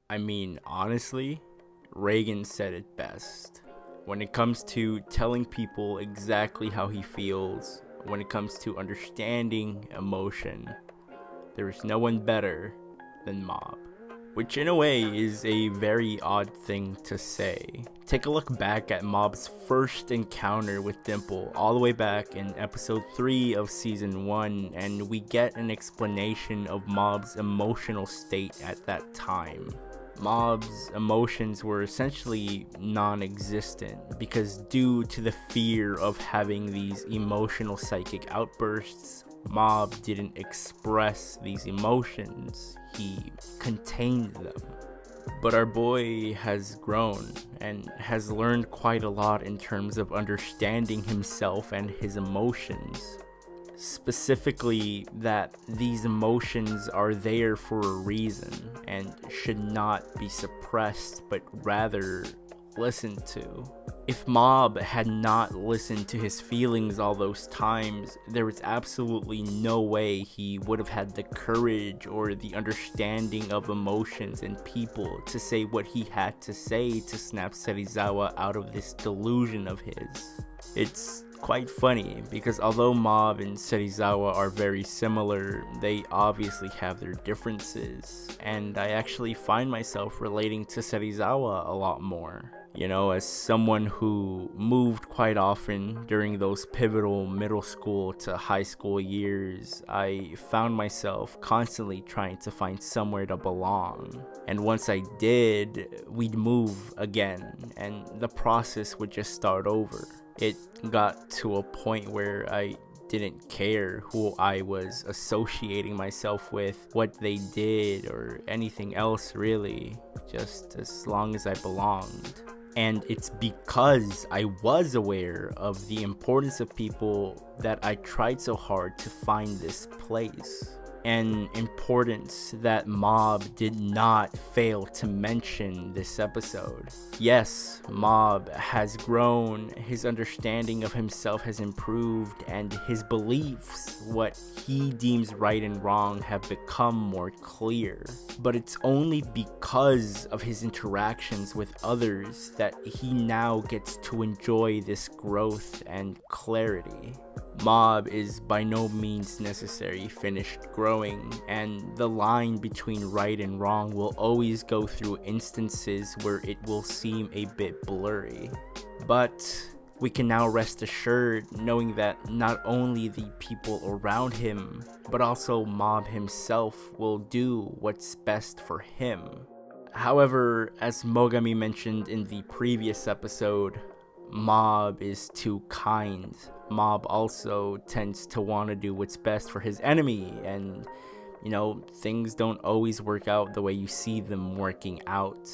I mean, honestly, Reigen said it best. When it comes to telling people exactly how he feels, when it comes to understanding emotion, there is no one better than Mob. Which in a way is a very odd thing to say. Take a look back at Mob's first encounter with Dimple all the way back in episode 3 of season 1, and we get an explanation of Mob's emotional state at that time. Mob's emotions were essentially non-existent because due to the fear of having these emotional psychic outbursts, Mob didn't express these emotions, he contained them. But our boy has grown and has learned quite a lot in terms of understanding himself and his emotions. Specifically, that these emotions are there for a reason and should not be suppressed but rather listened to. If Mob had not listened to his feelings all those times, there was absolutely no way he would have had the courage or the understanding of emotions and people to say what he had to say to snap Serizawa out of this delusion of his. It's quite funny because although Mob and Serizawa are very similar, they obviously have their differences, and I actually find myself relating to Serizawa a lot more. You know, as someone who moved quite often during those pivotal middle school to high school years, I found myself constantly trying to find somewhere to belong. And once I did, we'd move again, and the process would just start over. It got to a point where I didn't care who I was associating myself with, what they did, or anything else really, just as long as I belonged. And it's because I was aware of the importance of people that I tried so hard to find this place. An importance that Mob did not fail to mention this episode. Yes, Mob has grown, his understanding of himself has improved, and his beliefs, what he deems right and wrong, have become more clear. But it's only because of his interactions with others that he now gets to enjoy this growth and clarity. Mob is by no means necessarily finished growing, and the line between right and wrong will always go through instances where it will seem a bit blurry. But we can now rest assured knowing that not only the people around him, but also Mob himself will do what's best for him. However, as Mogami mentioned in the previous episode, Mob is too kind. Mob also tends to want to do what's best for his enemy, and things don't always work out the way you see them working out.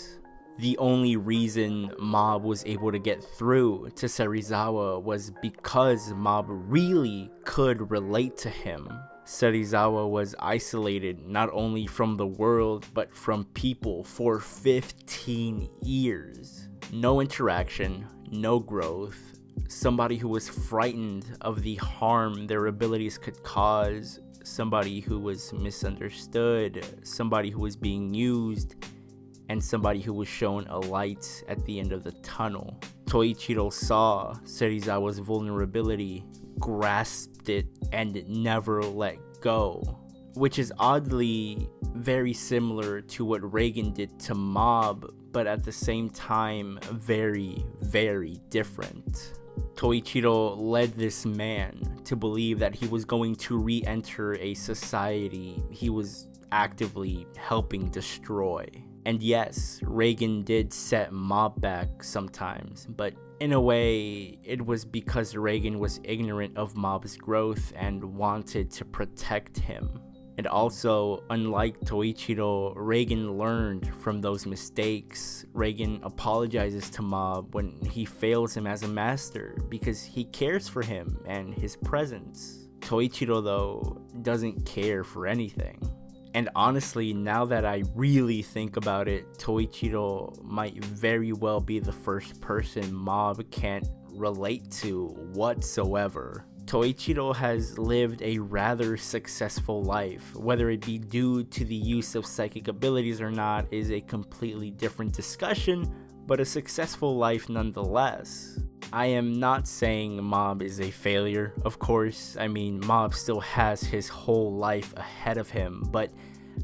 The only reason Mob was able to get through to Serizawa was because Mob really could relate to him. Serizawa was isolated not only from the world but from people for 15 years. No interaction, no growth. Somebody who was frightened of the harm their abilities could cause, somebody who was misunderstood, somebody who was being used, and somebody who was shown a light at the end of the tunnel. Toichiro saw Serizawa's vulnerability, grasped it, and never let go, which is oddly very similar to what Reigen did to Mob, but at the same time very, very different. Toichiro led this man to believe that he was going to re-enter a society he was actively helping destroy. And yes, Reigen did set Mob back sometimes, but in a way, it was because Reigen was ignorant of Mob's growth and wanted to protect him. And also, unlike Toichiro, Reigen learned from those mistakes. Reigen apologizes to Mob when he fails him as a master because he cares for him and his presence. Toichiro, though, doesn't care for anything. And honestly, now that I really think about it, Toichiro might very well be the first person Mob can't relate to whatsoever. Toichiro has lived a rather successful life. Whether it be due to the use of psychic abilities or not is a completely different discussion, but a successful life nonetheless. I am not saying Mob is a failure, of course. I mean, Mob still has his whole life ahead of him, but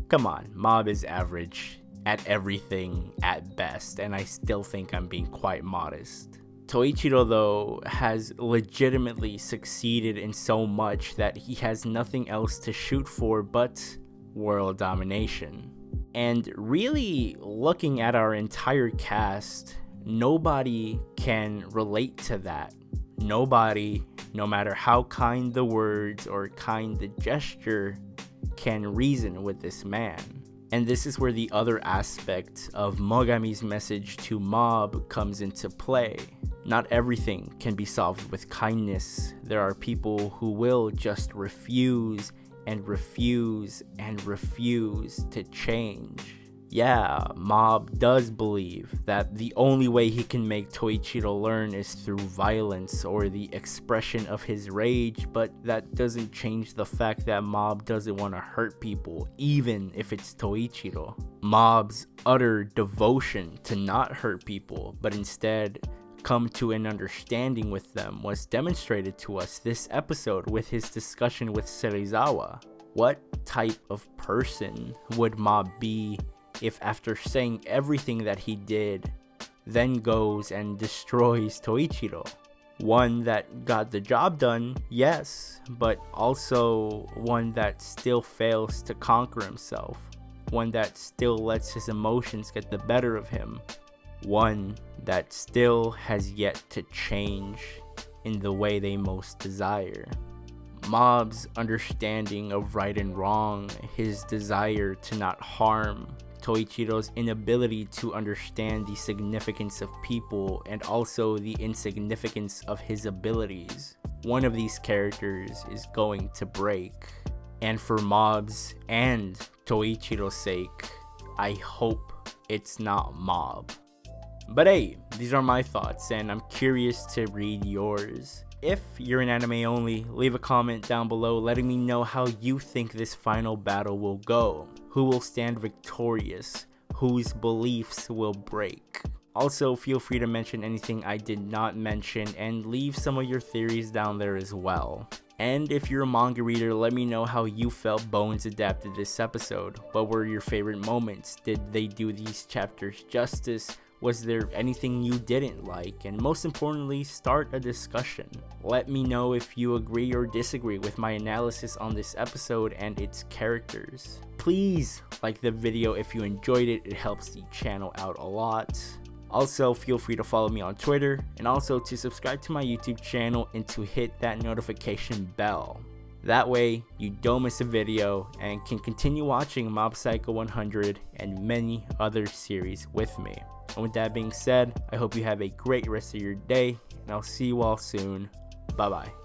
come on, Mob is average at everything at best, and I still think I'm being quite modest. Toichiro, though, has legitimately succeeded in so much that he has nothing else to shoot for but world domination. And really, looking at our entire cast, nobody can relate to that. Nobody, no matter how kind the words or kind the gesture, can reason with this man. And this is where the other aspect of Mogami's message to Mob comes into play. Not everything can be solved with kindness. There are people who will just refuse and refuse and refuse to change. Yeah, Mob does believe that the only way he can make Toichiro learn is through violence or the expression of his rage, but that doesn't change the fact that Mob doesn't want to hurt people, even if it's Toichiro. Mob's utter devotion to not hurt people, but instead come to an understanding with them was demonstrated to us this episode with his discussion with Serizawa. What type of person would Mob be if after saying everything that he did, then goes and destroys Toichiro? One that got the job done, yes, but also one that still fails to conquer himself, one that still lets his emotions get the better of him, one that still has yet to change in the way they most desire. Mob's understanding of right and wrong, his desire to not harm, Toichiro's inability to understand the significance of people and also the insignificance of his abilities. One of these characters is going to break. And for Mob's and Toichiro's sake, I hope it's not Mob. But hey, these are my thoughts and I'm curious to read yours. If you're an anime only, leave a comment down below letting me know how you think this final battle will go. Who will stand victorious? Whose beliefs will break? Also, feel free to mention anything I did not mention and leave some of your theories down there as well. And if you're a manga reader, let me know how you felt Bones adapted this episode. What were your favorite moments? Did they do these chapters justice? Was there anything you didn't like? And most importantly, start a discussion. Let me know if you agree or disagree with my analysis on this episode and its characters. Please like the video if you enjoyed it, it helps the channel out a lot. Also, feel free to follow me on Twitter and also to subscribe to my YouTube channel and to hit that notification bell. That way, you don't miss a video and can continue watching Mob Psycho 100 and many other series with me. And with that being said, I hope you have a great rest of your day, and I'll see you all soon. Bye bye.